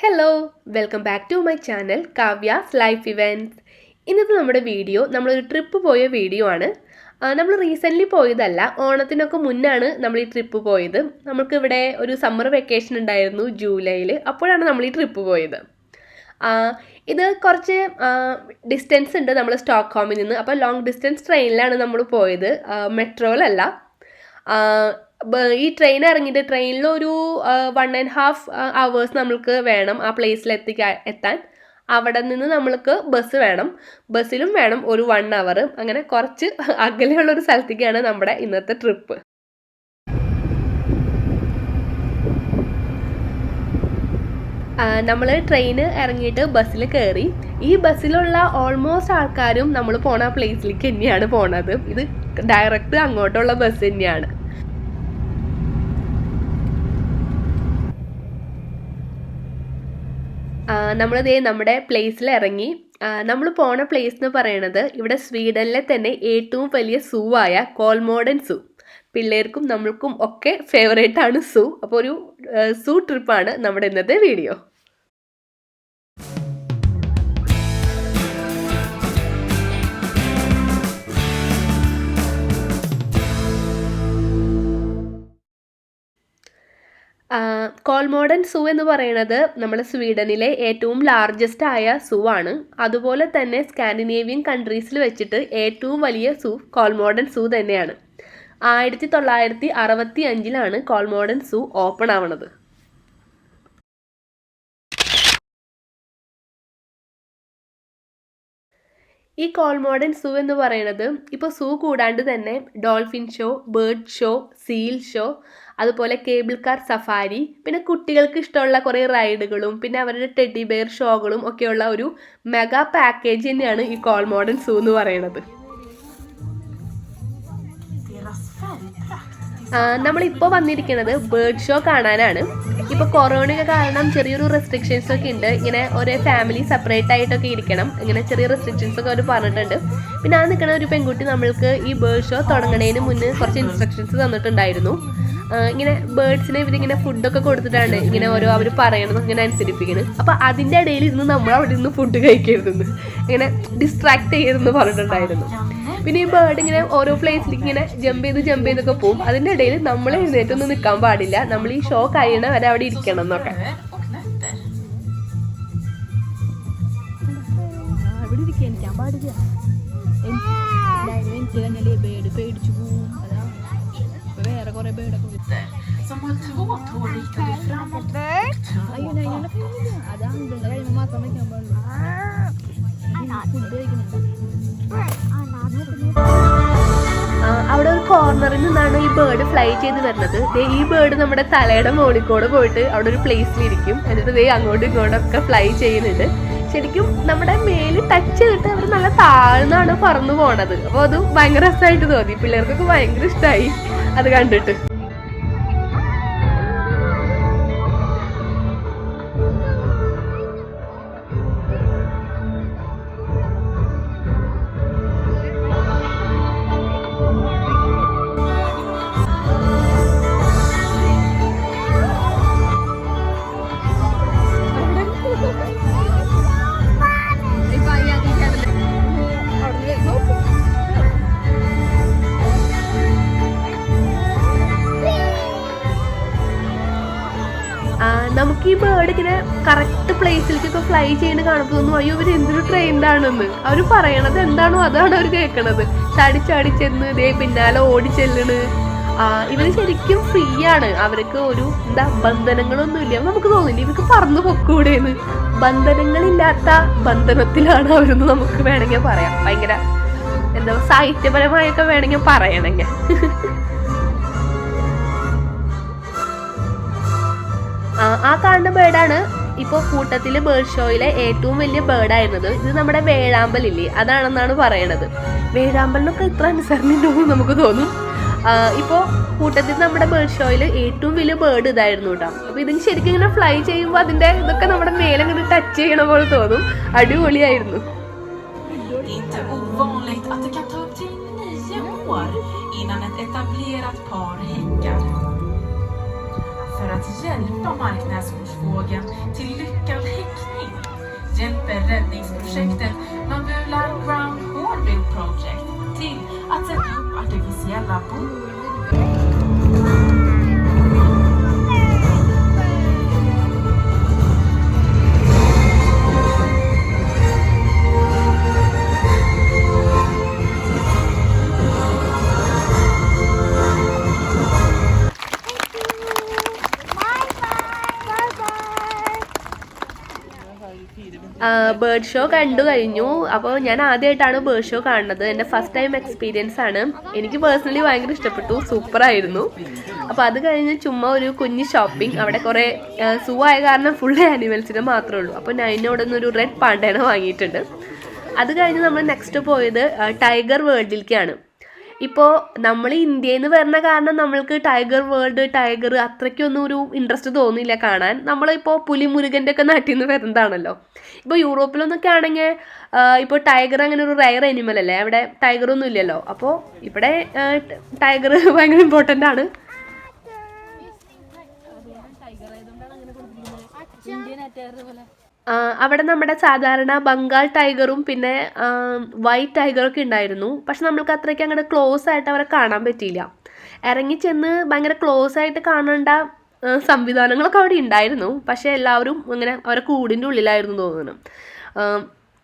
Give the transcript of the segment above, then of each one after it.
Hello welcome back to my channel Kavya's life events. ഇന്നത്തെ നമ്മുടെ video നമ്മളൊരു ട്രിപ്പ് പോയ വീഡിയോ ആണ്. നമ്മൾ റീസെൻ്റ്ലി പോയതല്ല, ഓണത്തിനൊക്കെ മുന്നാണ് നമ്മൾ ഈ ട്രിപ്പ് പോയത്. നമുക്കിവിടെ ഒരു സമ്മർ വെക്കേഷൻ ഉണ്ടായിരുന്നു ജൂലൈയിൽ, അപ്പോഴാണ് നമ്മൾ ഈ ട്രിപ്പ് പോയത്. ഇത് കുറച്ച് ഡിസ്റ്റൻസ് ഉണ്ട് നമ്മൾ സ്റ്റോക്ക്ഹോമിൽ നിന്ന്. അപ്പോൾ ലോങ് ഡിസ്റ്റൻസ് ട്രെയിനിലാണ് നമ്മൾ പോയത്, മെട്രോയിലല്ല. ഈ ട്രെയിൻ ഇറങ്ങിയിട്ട് ട്രെയിനിലൊരു 1.5 hours നമ്മൾക്ക് വേണം ആ പ്ലേസിൽ എത്താൻ. അവിടെ നിന്ന് നമ്മൾക്ക് ബസ് വേണം, ബസ്സിലും വേണം ഒരു 1 hour. അങ്ങനെ കുറച്ച് അകലെയുള്ളൊരു സ്ഥലത്തേക്കാണ് നമ്മുടെ ഇന്നത്തെ ട്രിപ്പ്. നമ്മൾ ട്രെയിൻ ഇറങ്ങിയിട്ട് ബസ്സിൽ കയറി. ഈ ബസ്സിലുള്ള ഓൾമോസ്റ്റ് ആൾക്കാരും നമ്മൾ പോണ പ്ലേസിലേക്ക് തന്നെയാണ് പോണത്. ഇത് ഡയറക്റ്റ് അങ്ങോട്ടുള്ള ബസ് തന്നെയാണ്. നമ്മളിതേ നമ്മുടെ പ്ലേസിൽ ഇറങ്ങി. നമ്മൾ പോണ പ്ലേസ് എന്ന് പറയണത് ഇവിടെ സ്വീഡനിലെ തന്നെ ഏറ്റവും വലിയ സൂ ആയ കോൾമോഡൻ സൂ. പിള്ളേർക്കും നമ്മൾക്കും ഒക്കെ ഫേവറേറ്റ് ആണ് സൂ. അപ്പോൾ ഒരു സൂ ട്രിപ്പാണ് നമ്മുടെ ഇന്നത്തെ വീഡിയോ. കോൾമോഡൻ സൂ എന്ന് പറയുന്നത് നമ്മുടെ സ്വീഡനിലെ ഏറ്റവും ലാർജസ്റ്റ് ആയ സൂ ആണ്. അതുപോലെ തന്നെ സ്കാൻഡിനേവിയൻ കൺട്രീസിൽ വെച്ചിട്ട് ഏറ്റവും വലിയ സൂ കോൾമോഡൻ സൂ തന്നെയാണ്. 1965 കോൾമോഡൻ സൂ ഓപ്പൺ ആവണത്. ഈ കോൾമോഡൻ സൂ എന്ന് പറയുന്നത് ഇപ്പോൾ സൂ കൂടാണ്ട് തന്നെ dolphin show, bird show, seal show, അതുപോലെ കേബിൾ കാർ സഫാരി, പിന്നെ കുട്ടികൾക്ക് ഇഷ്ടമുള്ള കുറേ റൈഡുകളും പിന്നെ അവരുടെ ടെഡി ബെയർ ഷോകളും ഒക്കെയുള്ള ഒരു മെഗാ പാക്കേജ് തന്നെയാണ് ഈ കോൾമോഡൻ സൂ എന്ന് പറയുന്നത്. നമ്മളിപ്പോൾ വന്നിരിക്കുന്നത് ബേർഡ് ഷോ കാണാനാണ്. ഇപ്പോൾ കൊറോണയൊക്കെ കാരണം ചെറിയൊരു റെസ്ട്രിക്ഷൻസ് ഒക്കെ ഉണ്ട്. ഇങ്ങനെ ഒരേ ഫാമിലി സെപ്പറേറ്റ് ആയിട്ടൊക്കെ ഇരിക്കണം, ഇങ്ങനെ ചെറിയ റെസ്ട്രിക്ഷൻസ് ഒക്കെ അവർ പറഞ്ഞിട്ടുണ്ട്. പിന്നെ ആ നിൽക്കുന്ന ഒരു പെൺകുട്ടി നമ്മൾക്ക് ഈ ബേർഡ് ഷോ തുടങ്ങുന്നതിന് മുന്നേ കുറച്ച് ഇൻസ്ട്രക്ഷൻസ് തന്നിട്ടുണ്ടായിരുന്നു. ഇങ്ങനെ ബേർഡ്സിനെ ഇവരിങ്ങനെ ഫുഡൊക്കെ കൊടുത്തിട്ടാണ് ഇങ്ങനെ ഓരോ അവർ പറയണത് ഇങ്ങനെ അനുസരിപ്പിക്കുന്നത്. അപ്പോൾ അതിൻ്റെ ഇടയിൽ ഇന്ന് നമ്മൾ അവിടെ നിന്ന് ഫുഡ് കഴിക്കരുതെന്ന്, ഇങ്ങനെ ഡിസ്ട്രാക്ട് ചെയ്യരുതെന്ന് പറഞ്ഞിട്ടുണ്ടായിരുന്നു. പിന്നെ ഈ ബേർഡ് ഇങ്ങനെ ഓരോ പ്ലേസിലേക്ക് ഇങ്ങനെ ജമ്പ് ചെയ്തൊക്കെ പോകും. അതിൻ്റെ ഇടയിൽ നമ്മൾ എഴുന്നേറ്റൊന്നും നിൽക്കാൻ പാടില്ല, നമ്മൾ ഈ ഷോ കഴിയണ വരെ അവിടെ ഇരിക്കണം എന്നൊക്കെ. Väre går det böda på lite. Som har två tår ritar du framåt. Aj, nej, jag kan inte. Ada andra där mamma kan inte bara. അവിടെ ഒരു കോർണറിൽ നിന്നാണ് ഈ ബേർഡ് ഫ്ലൈ ചെയ്ത് വരുന്നത്. ഈ ബേർഡ് നമ്മുടെ തലയുടെ മുകളിൽ പോയിട്ട് അവിടെ ഒരു പ്ലേസിലിരിക്കും. എന്നിട്ട് അങ്ങോട്ടും ഇങ്ങോട്ടൊക്കെ ഫ്ലൈ ചെയ്യുന്നുണ്ട്. ശരിക്കും നമ്മുടെ മേല് ടച്ച് ചെയ്തിട്ട് അവർ നല്ല താഴ്ന്നാണ് പറന്നു പോണത്. അപ്പോൾ അത് ഭയങ്കര രസമായിട്ട് തോന്നി. പിള്ളേർക്കൊക്കെ ഭയങ്കര ഇഷ്ടമായി അത് കണ്ടിട്ട്. നമുക്ക് ഈ ബേർഡ് ഇങ്ങനെ കറക്റ്റ് പ്ലേസിലേക്കൊക്കെ ഫ്ലൈ ചെയ്യുന്നത് കാണുമ്പോൾ തോന്നും അയ്യോ ഇവർ എന്തൊരു ട്രെയിൻഡാണെന്ന്. അവർ പറയണത് എന്താണോ അതാണ് അവർ കേൾക്കണത്. ചാടി ചെന്ന് ഇതേ പിന്നാലെ ഓടി ചെല്ലണ്. ഇവർ ശരിക്കും ഫ്രീ ആണ്. അവർക്ക് ഒരു ബന്ധനങ്ങളൊന്നും ഇല്ല. നമുക്ക് തോന്നില്ല ഇവർക്ക് പറന്നു പൊക്കൂടെന്ന്. ബന്ധനങ്ങളില്ലാത്ത ബന്ധനത്തിലാണ് അവരെന്ന് നമുക്ക് വേണമെങ്കിൽ പറയാം. ഭയങ്കര സാഹിത്യപരമായൊക്കെ വേണമെങ്കിൽ പറയണമെങ്കിൽ. ആ കാണുന്ന ബേർഡാണ് ഇപ്പോൾ കൂട്ടത്തിൽ ബേർഡ് ഷോയിലെ ഏറ്റവും വലിയ ബേർഡായിരുന്നത്. ഇത് നമ്മുടെ വേഴാമ്പലില്ലേ, അതാണെന്നാണ് പറയണത്. വേഴാമ്പലിനൊക്കെ ഇത്ര അനുസരണയുണ്ടോന്ന് നമുക്ക് തോന്നും. ഇപ്പോൾ കൂട്ടത്തിൽ നമ്മുടെ ബേർഡ് ഷോയിൽ ഏറ്റവും വലിയ ബേർഡ് ഇതായിരുന്നു കേട്ടോ. അപ്പോൾ ഇതിന് ശരിക്കും ഇങ്ങനെ ഫ്ലൈ ചെയ്യുമ്പോൾ അതിൻ്റെ ഇതൊക്കെ നമ്മുടെ മേലെ ഇങ്ങനെ ടച്ച് ചെയ്യണ പോലെ തോന്നും. അടിപൊളിയായിരുന്നു. Innan ett etablerat par häckar. För att hjälpa marknäsbordsfågeln till lyckad häckning hjälper räddningsprojektet Mambula Ground Hornbill Project till att sätta upp artificiella bon. Bird show കണ്ടു കഴിഞ്ഞു. അപ്പോൾ ഞാൻ ആദ്യമായിട്ടാണ് ബേർഡ് ഷോ കാണുന്നത്. എൻ്റെ ഫസ്റ്റ് ടൈം എക്സ്പീരിയൻസ് ആണ്. എനിക്ക് personally ഭയങ്കര ഇഷ്ടപ്പെട്ടു, സൂപ്പറായിരുന്നു. അപ്പോൾ അത് കഴിഞ്ഞ് ചുമ്മാ ഒരു കുഞ്ഞ് ഷോപ്പിംഗ്. അവിടെ കുറേ സൂ ആയ കാരണം ഫുൾ ആനിമൽസിനെ മാത്രമേ ഉള്ളൂ. അപ്പോൾ ഞാൻ അവിടെ നിന്ന് ഒരു റെഡ് പാണ്ടേനെ വാങ്ങിയിട്ടുണ്ട്. അത് കഴിഞ്ഞ് നമ്മൾ നെക്സ്റ്റ് പോയത് ടൈഗർ വേൾഡിലേക്കാണ്. ഇപ്പോൾ നമ്മൾ ഇന്ത്യയിൽ നിന്ന് വരുന്ന കാരണം നമ്മൾക്ക് ടൈഗർ വേൾഡ്, ടൈഗർ അത്രയ്ക്കൊന്നും ഒരു ഇൻട്രസ്റ്റ് തോന്നിയില്ല കാണാൻ. നമ്മളിപ്പോൾ പുലിമുരുകൻ്റെ ഒക്കെ നാട്ടിൽ നിന്ന് വരുന്നതാണല്ലോ. ഇപ്പോൾ യൂറോപ്പിലൊന്നൊക്കെ ആണെങ്കിൽ ഇപ്പോൾ ടൈഗർ അങ്ങനെ ഒരു റയർ അനിമൽ അല്ലേ, അവിടെ ടൈഗറൊന്നും ഇല്ലല്ലോ. അപ്പോൾ ഇവിടെ ടൈഗർ ഭയങ്കര ഇമ്പോർട്ടൻ്റ് ആണ്. അവിടെ നമ്മുടെ സാധാരണ ബംഗാൾ ടൈഗറും പിന്നെ വൈറ്റ് ടൈഗറൊക്കെ ഉണ്ടായിരുന്നു. പക്ഷെ നമ്മൾക്ക് അത്രയ്ക്ക് അങ്ങോട്ട് ക്ലോസ് ആയിട്ട് അവരെ കാണാൻ പറ്റിയില്ല. ഇറങ്ങിച്ചെന്ന് ഭയങ്കര ക്ലോസ് ആയിട്ട് കാണേണ്ട സംവിധാനങ്ങളൊക്കെ അവിടെ ഉണ്ടായിരുന്നു. പക്ഷേ എല്ലാവരും ഇങ്ങനെ അവരെ കൂടിൻ്റെ ഉള്ളിലായിരുന്നു തോന്നുന്നു.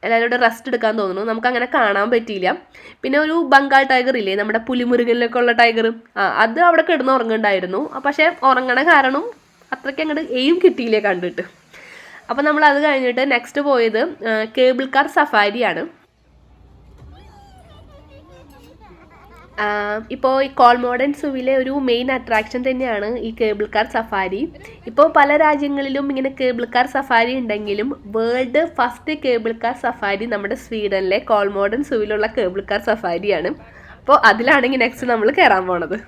എല്ലാവരും ഇവിടെ റെസ്റ്റ് എടുക്കാൻ തോന്നുന്നു. നമുക്കങ്ങനെ കാണാൻ പറ്റിയില്ല. പിന്നെ ഒരു ബംഗാൾ ടൈഗർ ഇല്ലേ, നമ്മുടെ പുലിമുരുകനിലൊക്കെ ഉള്ള ടൈഗർ, അത് അവിടെ കിടന്ന് ഉറങ്ങുന്നുണ്ടായിരുന്നു. പക്ഷേ ഉറങ്ങണ കാരണം അത്രയ്ക്ക് അങ്ങോട്ട് എയിം കിട്ടിയില്ലേ കണ്ടിട്ട്. അപ്പോൾ നമ്മൾ അത് കഴിഞ്ഞിട്ട് നെക്സ്റ്റ് പോയത് കേബിൾ കാർ സഫാരിയാണ്. ഇപ്പോൾ ഈ കോൾമോഡൻ സൂവിലെ ഒരു മെയിൻ അട്രാക്ഷൻ തന്നെയാണ് ഈ കേബിൾ കാർ സഫാരി. ഇപ്പോൾ പല രാജ്യങ്ങളിലും ഇങ്ങനെ കേബിൾ കാർ സഫാരി ഉണ്ടെങ്കിലും world first cable car safari നമ്മുടെ സ്വീഡനിലെ കോൾമോഡൻ സൂവിലുള്ള കേബിൾ കാർ സഫാരിയാണ്. അപ്പോൾ അതിലാണെങ്കിൽ നെക്സ്റ്റ് നമ്മൾ കയറാൻ പോണത്.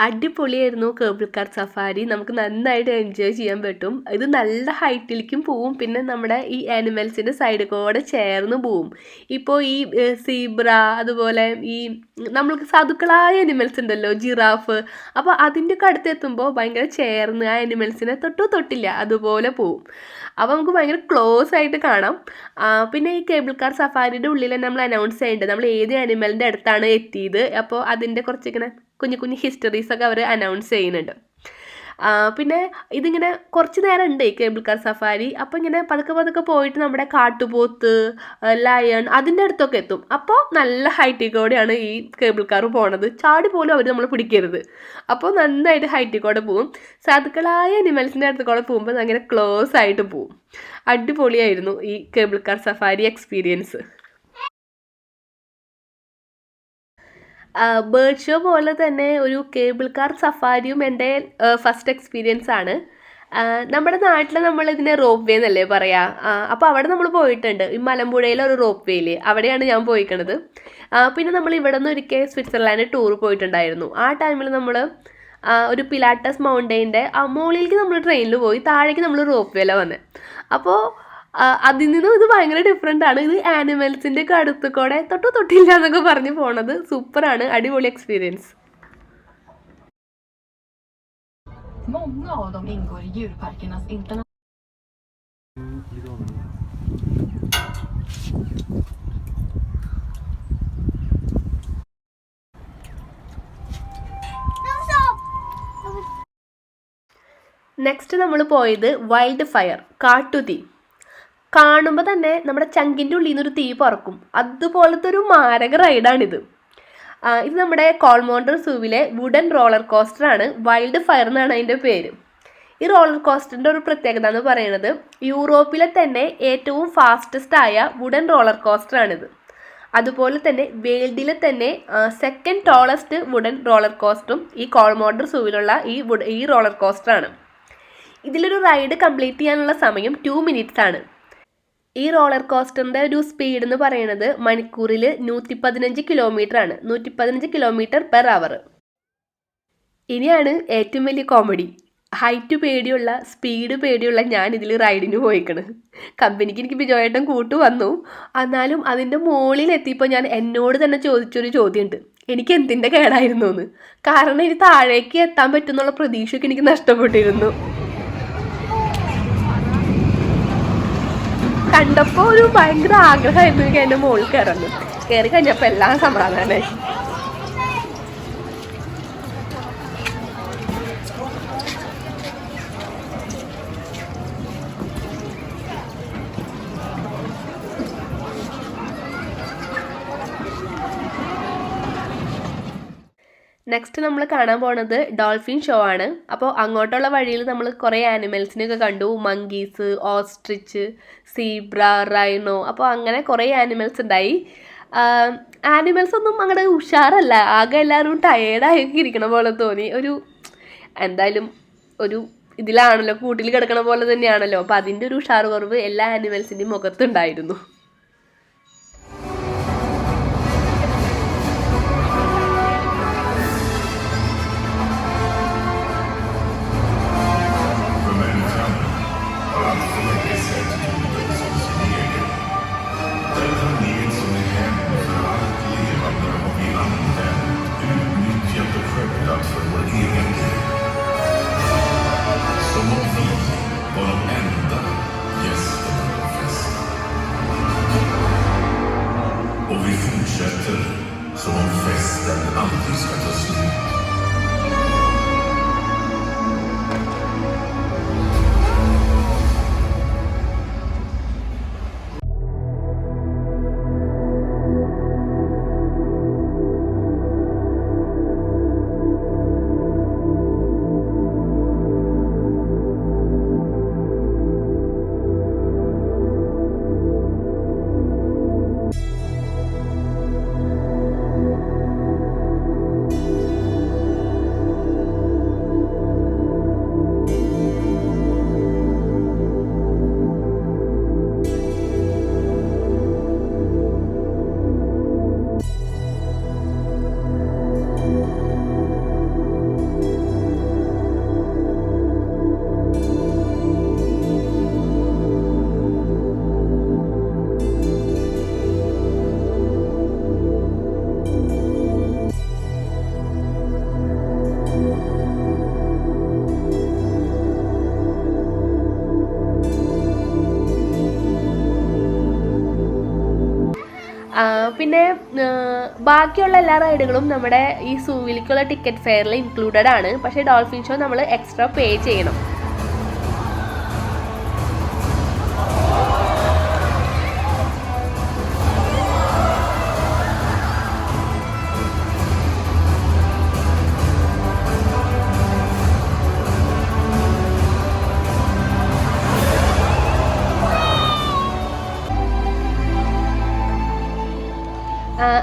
അടിപൊളിയായിരുന്നു കേബിൾ കാർ സഫാരി. നമുക്ക് നന്നായിട്ട് എൻജോയ് ചെയ്യാൻ പറ്റും. ഇത് നല്ല ഹൈറ്റിലേക്കും പോവും, പിന്നെ നമ്മുടെ ഈ ആനിമൽസിൻ്റെ സൈഡിൽ കൂടെ ചേർന്ന് പോവും. ഇപ്പോൾ ഈ സീബ്ര, അതുപോലെ ഈ നമ്മൾക്ക് സാധുക്കളായ ആനിമൽസ് ഉണ്ടല്ലോ, ജിറാഫ്, അപ്പോൾ അതിൻ്റെയൊക്കെ അടുത്തെത്തുമ്പോൾ ഭയങ്കര ചേർന്ന് ആ ആനിമൽസിനെ തൊട്ടില്ല അതുപോലെ പോവും. അപ്പോൾ നമുക്ക് ഭയങ്കര ക്ലോസ് ആയിട്ട് കാണാം. പിന്നെ ഈ കേബിൾ കാർ സഫാരിയുടെ ഉള്ളിൽ നമ്മൾ അനൗൺസ് ചെയ്യേണ്ടത് നമ്മൾ ഏത് ആനിമലിൻ്റെ അടുത്താണ് എത്തിയത്. അപ്പോൾ അതിൻ്റെ കുറച്ചിങ്ങനെ കുഞ്ഞു ഹിസ്റ്ററീസൊക്കെ അവർ അനൗൺസ് ചെയ്യുന്നുണ്ട്. പിന്നെ ഇതിങ്ങനെ കുറച്ച് നേരം ഉണ്ട് ഈ കേബിൾ കാർ സഫാരി. അപ്പോൾ ഇങ്ങനെ പതുക്കെ പോയിട്ട് നമ്മുടെ കാട്ടുപോത്ത്, ലയൺ അതിൻ്റെ അടുത്തൊക്കെ എത്തും. അപ്പോൾ നല്ല ഹൈറ്റിൽ കൂടെയാണ് ഈ കേബിൾ കാർ പോണത്. ചാടി പോലും അവർ നമ്മൾ പിടിക്കരുത്. അപ്പോൾ നന്നായിട്ട് ഹൈറ്റിൽ കൂടെ പോവും. സാധുക്കളായ അനിമൽസിൻ്റെ അടുത്ത് കൂടെ പോകുമ്പോൾ അങ്ങനെ ക്ലോസ് ആയിട്ട് പോവും. അടിപൊളിയായിരുന്നു ഈ cable car safari experience. Bird show പോലെ തന്നെ ഒരു കേബിൾ കാർ സഫാരിയും എൻ്റെ ഫസ്റ്റ് എക്സ്പീരിയൻസ് ആണ്. നമ്മുടെ നാട്ടിൽ നമ്മളിതിനെ റോപ്പ് വേ എന്നല്ലേ പറയുക. അപ്പോൾ അവിടെ നമ്മൾ പോയിട്ടുണ്ട്. ഈ മലമ്പുഴയിലെ ഒരു റോപ്പ് വേയിൽ അവിടെയാണ് ഞാൻ പോയിക്കണത്. പിന്നെ നമ്മൾ ഇവിടെ നിന്ന് ഒരിക്കൽ സ്വിറ്റ്സർലാൻഡ് ടൂർ പോയിട്ടുണ്ടായിരുന്നു. ആ ടൈമിൽ നമ്മൾ ഒരു പിലാട്ടസ് മൗണ്ടെയിൻ്റെ മുകളിലേക്ക് നമ്മൾ ട്രെയിനിൽ പോയി, താഴേക്ക് നമ്മൾ റോപ്പ് വേയിലാണ് വന്നത്. അപ്പോൾ അതിൽ നിന്നും ഇത് ഭയങ്കര ഡിഫറെൻ്റ് ആണ്. ഇത് ആനിമൽസിൻ്റെ ഒക്കെ അടുത്ത് കൂടെ തൊട്ടില്ല എന്നൊക്കെ പറഞ്ഞ് പോണത് സൂപ്പറാണ്, അടിപൊളി experience. Många av dem ingår i djurparkernas internationella. Next നമ്മൾ പോയത് വൈൽഡ് ഫയർ, കാട്ടുതീ. കാണുമ്പോൾ തന്നെ നമ്മുടെ ചങ്കിൻ്റെ ഉള്ളിൽ നിന്നൊരു തീ പറക്കും. അതുപോലത്തെ ഒരു മാരക റൈഡാണിത്. ഇത് നമ്മുടെ കോൾമോണ്ടർ സൂവിലെ വുഡൻ റോളർ കോസ്റ്ററാണ്. വൈൽഡ് ഫയർ എന്നാണ് അതിൻ്റെ പേര്. ഈ റോളർ കോസ്റ്ററിൻ്റെ ഒരു പ്രത്യേകത എന്ന് പറയുന്നത് യൂറോപ്പിലെ തന്നെ ഏറ്റവും ഫാസ്റ്റസ്റ്റ് ആയ വുഡൻ റോളർ കോസ്റ്ററാണിത്. അതുപോലെ തന്നെ വേൾഡിലെ തന്നെ സെക്കൻഡ് ടോളസ്റ്റ് വുഡൻ റോളർ കോസ്റ്ററും ഈ കോൾമോണ്ടർ സൂവിലുള്ള ഈ റോളർ കോസ്റ്ററാണ്. ഇതിലൊരു റൈഡ് കംപ്ലീറ്റ് ചെയ്യാനുള്ള സമയം 2 minutes ആണ്. ഈ റോളർ കോസ്റ്ററിൻ്റെ ഒരു സ്പീഡ് എന്ന് പറയുന്നത് മണിക്കൂറിൽ 115 കിലോമീറ്റർ ആണ്. 115 km/h. ഇനിയാണ് ഏറ്റവും വലിയ കോമഡി. ഹൈറ്റ് പേടിയുള്ള സ്പീഡ് പേടിയുള്ള ഞാൻ ഇതിൽ റൈഡിന് പോയിക്കണ്. കമ്പനിക്ക് എനിക്ക് ബിജോയേട്ടൻ കൂട്ടു വന്നു. എന്നാലും അതിൻ്റെ മുകളിൽ എത്തിയപ്പോൾ ഞാൻ എന്നോട് തന്നെ ചോദിച്ചൊരു ചോദ്യമുണ്ട്, എനിക്ക് എന്തിൻ്റെ കേടായിരുന്നു എന്ന്. കാരണം ഇനി താഴേക്ക് എത്താൻ പറ്റുന്നുള്ള പ്രതീക്ഷയൊക്കെ എനിക്ക് നഷ്ടപ്പെട്ടിരുന്നു. കണ്ടപ്പോൾ ഒരു ഭയങ്കര ആഗ്രഹമായിരുന്നു എനിക്ക് അതിൻ്റെ മുകളിൽ കയറി കഴിഞ്ഞപ്പോൾ എല്ലാം സമാധാനമായി. നെക്സ്റ്റ് നമ്മൾ കാണാൻ പോണത് ഡോൾഫിൻ ഷോ ആണ്. അപ്പോൾ അങ്ങോട്ടുള്ള വഴിയിൽ നമ്മൾ കുറേ ആനിമൽസിനെയൊക്കെ കണ്ടു. Monkeys, ostrich, zebra, rhino. അപ്പോൾ അങ്ങനെ കുറേ ആനിമൽസ് ഉണ്ടായി. ആനിമൽസ് ഒന്നും അങ്ങനെ ഉഷാറല്ല, ആകെ എല്ലാവരും ടയേർഡായൊക്കെ ഇരിക്കണ പോലെ തോന്നി. എന്തായാലും ഒരു ഇതിലാണല്ലോ, കൂട്ടിൽ കിടക്കണ പോലെ തന്നെയാണല്ലോ. അപ്പോൾ അതിൻ്റെ ഒരു ഉഷാറ് കുറവ് എല്ലാ ആനിമൽസിൻ്റെയും മുഖത്തുണ്ടായിരുന്നു. Som om festen aldrig ska ta slut. പിന്നെ ബാക്കിയുള്ള എല്ലാ റൈഡുകളും നമ്മുടെ ഈ സൂവിലേക്കുള്ള ടിക്കറ്റ് ഫെയറിൽ ഇൻക്ലൂഡഡ് ആണ്. പക്ഷേ ഡോൾഫിൻ ഷോ നമ്മൾ എക്സ്ട്രാ പേ ചെയ്യണം.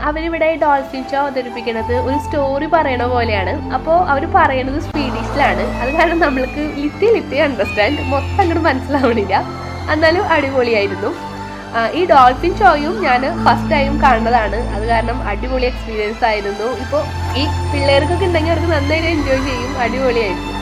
അവരിവിടെ ഡോൾഫിൻ ഷോ അവതരിപ്പിക്കുന്നത് ഒരു സ്റ്റോറി പറയണ പോലെയാണ്. അപ്പോൾ അവർ പറയണത് സ്വീഡിഷിലാണ്. അത് കാരണം നമ്മൾക്ക് ലിറ്റി അണ്ടർസ്റ്റാൻഡ്, മൊത്തം അങ്ങോട്ട് മനസ്സിലാവണില്ല. എന്നാലും അടിപൊളിയായിരുന്നു. ഈ ഡോൾഫിൻ ഷോയും ഞാൻ ഫസ്റ്റ് ടൈം കാണുന്നതാണ്. അത് കാരണം അടിപൊളി എക്സ്പീരിയൻസ് ആയിരുന്നു. ഇപ്പോൾ ഈ പിള്ളേർക്കൊക്കെ ഉണ്ടെങ്കിൽ അവർക്ക് നന്നായിട്ട് എൻജോയ് ചെയ്യും. അടിപൊളിയായിരുന്നു.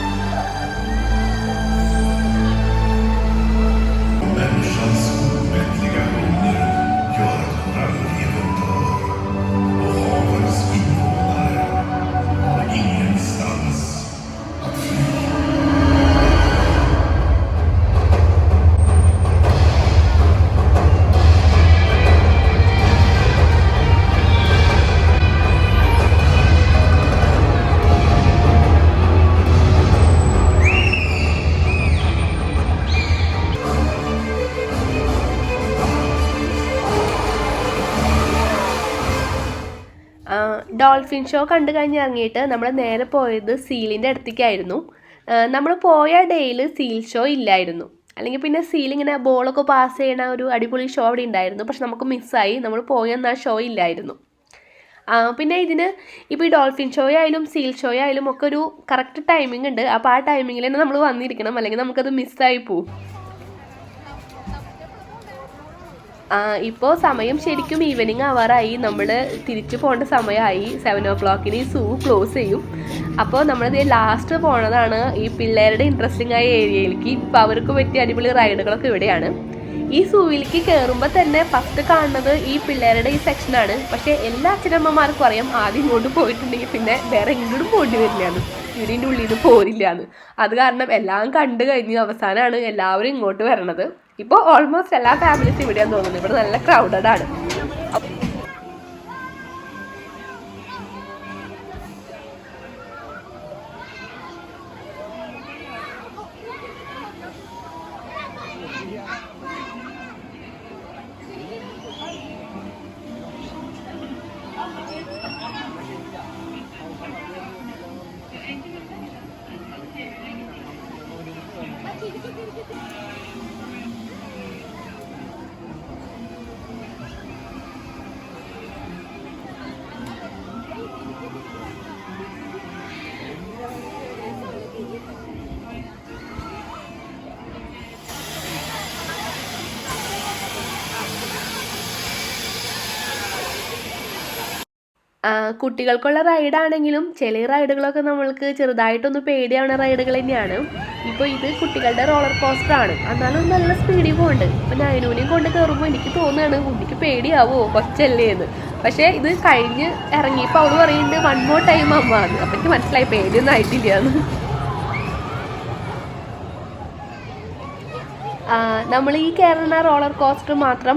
ഡോൾഫിൻ ഷോ കണ്ടു കഴിഞ്ഞ് ഇറങ്ങിയിട്ട് നമ്മൾ നേരെ പോയത് സീലിൻ്റെ അടുത്തേക്കായിരുന്നു. നമ്മൾ പോയ ഡേയിൽ സീൽ ഷോ ഇല്ലായിരുന്നു. അല്ലെങ്കിൽ പിന്നെ സീൽ ഇങ്ങനെ ബോളൊക്കെ പാസ് ചെയ്യണ ഒരു അടിപൊളി ഷോ അവിടെ ഉണ്ടായിരുന്നു. പക്ഷെ നമുക്ക് മിസ്സായി, നമ്മൾ പോയെന്ന ഷോ ഇല്ലായിരുന്നു. പിന്നെ ഇതിന് ഇപ്പോൾ ഈ ഡോൾഫിൻ ഷോ ആയാലും സീൽ ഷോ ആയാലും ഒക്കെ ഒരു കറക്റ്റ് ടൈമിംഗ് ഉണ്ട്. അപ്പോൾ ആ ടൈമിങ്ങിൽ തന്നെ നമ്മൾ വന്നിരിക്കണം, അല്ലെങ്കിൽ നമുക്കത് മിസ്സായി പോവും. ഇപ്പോൾ സമയം ശരിക്കും ഈവനിങ് ആവാറായി. നമ്മൾ തിരിച്ചു പോകേണ്ട സമയമായി. 7 o'clock സൂ ക്ലോസ് ചെയ്യും. അപ്പോൾ നമ്മളിത് ലാസ്റ്റ് പോണതാണ് ഈ പിള്ളേരുടെ ഇൻട്രസ്റ്റിംഗ് ആയ ഏരിയയിലേക്ക്. ഇപ്പോൾ അവർക്ക് പറ്റിയ അടിപൊളി റൈഡുകളൊക്കെ ഇവിടെയാണ്. ഈ സൂവിലേക്ക് കയറുമ്പോൾ തന്നെ ഫസ്റ്റ് കാണുന്നത് ഈ പിള്ളേരുടെ ഈ സെക്ഷനാണ്. പക്ഷേ എല്ലാ അച്ഛനമ്മമാർക്കും അറിയാം ആദ്യം ഇങ്ങോട്ട് പോയിട്ടുണ്ടെങ്കിൽ പിന്നെ വേറെ എങ്ങോട്ടും പോകേണ്ടി വരില്ലാന്ന്, വീടിൻ്റെ ഉള്ളിൽ നിന്ന് പോരില്ലാന്ന്. അത് കാരണം എല്ലാം കണ്ടു കഴിഞ്ഞ് അവസാനമാണ് എല്ലാവരും ഇങ്ങോട്ട് വരണത്. ഇപ്പോൾ ഓൾമോസ്റ്റ് എല്ലാ ഫാമിലീസും ഇവിടെയാന്ന് തോന്നുന്നു. ഇവിടെ നല്ല ക്രൗഡഡ് ആണ്. കുട്ടികൾക്കുള്ള റൈഡാണെങ്കിലും ചില റൈഡുകളൊക്കെ നമ്മൾക്ക് ചെറുതായിട്ടൊന്ന് പേടിയാവുന്ന റൈഡുകൾ തന്നെയാണ്. ഇപ്പോൾ ഇത് കുട്ടികളുടെ റോളർ കോസ്റ്ററാണ്, എന്നാലും നല്ല സ്പീഡിൽ പോകുന്നുണ്ട്. ഇപ്പോൾ നൈനൂനെയും കൊണ്ട് കയറുമ്പോൾ എനിക്ക് തോന്നുകയാണ് കുട്ടിക്ക് പേടിയാവോ കൊച്ചല്ലേ എന്ന്. പക്ഷേ ഇത് കഴിഞ്ഞ് ഇറങ്ങിയപ്പോൾ അവൾ പറയുന്നുണ്ട് 1 more time അമ്മ എന്ന്. അപ്പം എനിക്ക് മനസ്സിലായി പേടിയൊന്നും ആയിട്ടില്ല എന്ന്. നമ്മൾ ഈ കയറുന്ന റോളർ കോസ്റ്റർ മാത്രം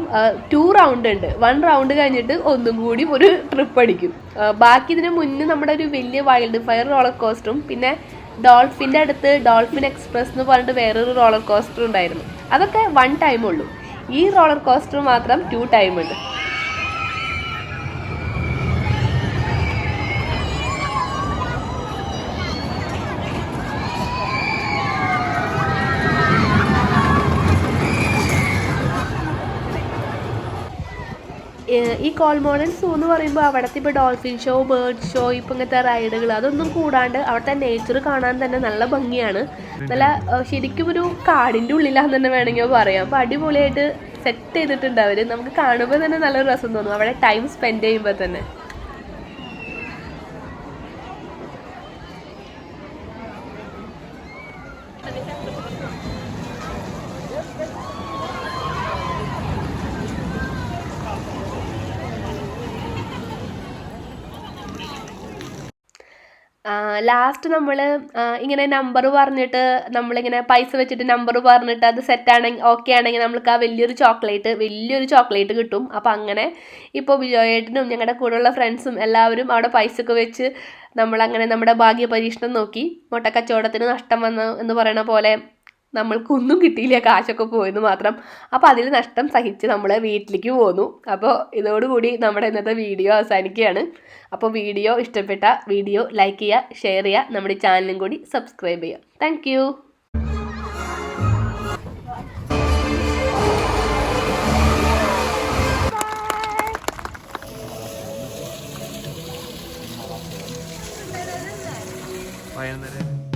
2 റൗണ്ട് ഉണ്ട്. 1 റൗണ്ട് കഴിഞ്ഞിട്ട് ഒന്നും കൂടി ഒരു ട്രിപ്പ് അടിക്കും. ബാക്കി ഇതിന് മുന്നേ നമ്മുടെ ഒരു വലിയ വൈൽഡ് ഫയർ റോളർ കോസ്റ്ററും പിന്നെ ഡോൾഫിൻ്റെ അടുത്ത് ഡോൾഫിൻ എക്സ്പ്രസ് എന്ന് പറഞ്ഞിട്ട് വേറൊരു റോളർ കോസ്റ്റർ ഉണ്ടായിരുന്നു. അതൊക്കെ 1 time ഉള്ളൂ. ഈ റോളർ കോസ്റ്റർ മാത്രം 2 time ഉണ്ട്. ഈ കോൾമോഡൻ സൂ എന്ന് പറയുമ്പോൾ അവിടുത്തെ ഇപ്പോൾ ഡോൾഫിൻ ഷോ, ബേർഡ് ഷോ, ഇപ്പോൾ ഇങ്ങനത്തെ റൈഡുകൾ അതൊന്നും കൂടാണ്ട് അവിടുത്തെ നേച്ചർ കാണാൻ തന്നെ നല്ല ഭംഗിയാണ്. നല്ല ശരിക്കും ഒരു കാടിൻ്റെ ഉള്ളിലാന്ന് തന്നെ വേണമെങ്കിൽ പറയാം. അപ്പോൾ അടിപൊളിയായിട്ട് സെറ്റ് ചെയ്തിട്ടുണ്ട് അവർ. നമുക്ക് കാണുമ്പോൾ തന്നെ നല്ലൊരു രസം തോന്നും അവിടെ ടൈം സ്പെൻഡ് ചെയ്യുമ്പോൾ തന്നെ. ലാസ്റ്റ് നമ്മൾ ഇങ്ങനെ നമ്പർ പറഞ്ഞിട്ട് നമ്മളിങ്ങനെ പൈസ വെച്ചിട്ട് നമ്പർ പറഞ്ഞിട്ട് അത് സെറ്റാണെങ്കിൽ ഓക്കെ ആണെങ്കിൽ നമ്മൾക്ക് ആ വലിയൊരു ചോക്ലേറ്റ് കിട്ടും. അപ്പോൾ അങ്ങനെ ഇപ്പോൾ ബിജോയേട്ടനും ഞങ്ങളുടെ കൂടെയുള്ള ഫ്രണ്ട്സും എല്ലാവരും അവിടെ പൈസയൊക്കെ വെച്ച് നമ്മളങ്ങനെ നമ്മുടെ ഭാഗ്യ പരീക്ഷണം നോക്കി. മുട്ടക്കച്ചവടത്തിന് നഷ്ടം വന്നു എന്ന് പറയണ പോലെ നമ്മൾക്കൊന്നും കിട്ടിയില്ല, കാശൊക്കെ പോയെന്ന് മാത്രം. അപ്പോൾ അതിൽ നഷ്ടം സഹിച്ച് നമ്മൾ വീട്ടിലേക്ക് പോന്നു. അപ്പോൾ ഇതോടുകൂടി നമ്മുടെ ഇന്നത്തെ വീഡിയോ അവസാനിക്കുകയാണ്. അപ്പോൾ വീഡിയോ ഇഷ്ടപ്പെട്ട വീഡിയോ ലൈക്ക് ചെയ്യുക, ഷെയർ ചെയ്യുക, നമ്മുടെ ചാനലും കൂടി സബ്സ്ക്രൈബ് ചെയ്യുക. Thank you. വൈകുന്നേരം